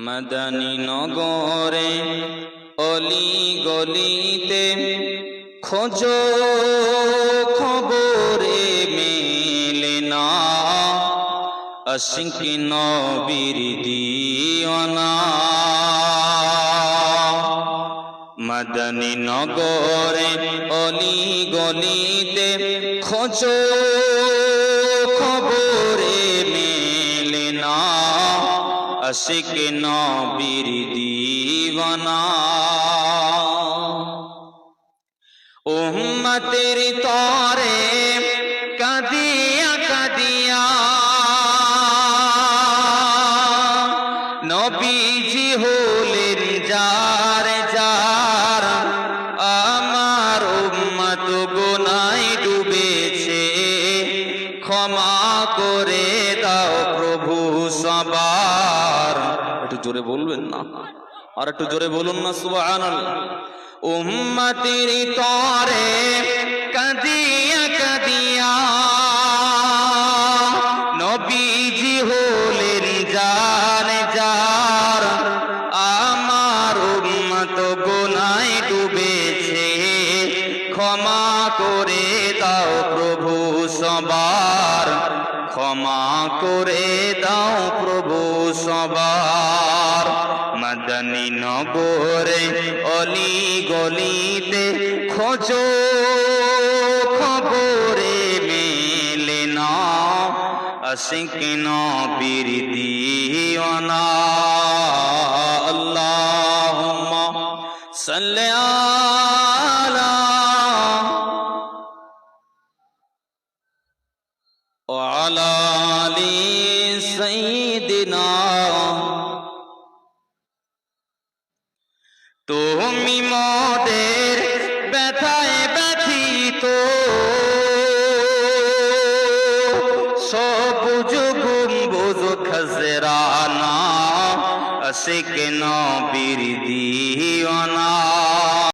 মদনী নগরে অলি গলিতে খোঁজো খবরে মেলে না, আশিক নবীর দিওয়ানা। মদনী নগরে অলি গলিতে খোঁজো খবরে মেলে না, আশিক নবীর দিওয়ানা। উম্মতের তরে কাঁদিয়া কাঁদিয়া নবীজি হলেন যার যার। আমার উম্মত গুনায় ডুবেছে, ক্ষমা করে দাও প্রভু সবার। একটু জোরে বলবেন না? আর একটু জোরে বলুন না সুবহানাল্লাহ। উম্মতের তরে কাঁদিয়া কাঁদিয়া নবীজি হলেন যার যার। আমার উম্মত গুনায় ডুবেছে, ক্ষমা করে দাও প্রভু সবার। ক্ষমা করে দাও প্রভু সবার। মদনী নগরে অলি গলিতে খোঁজো খবরে মেলে না, আশিক নবীর দিওয়ানা। আল্লাহুম্মা সাল্লি আলা ওয়া আলা আলি সাইয়্যিদিনা। তুমি মোদের ব্যথায় ব্যথিত, সবুজ গম্বুজ খাজরানা, আশিক নবীর দিওয়ানা।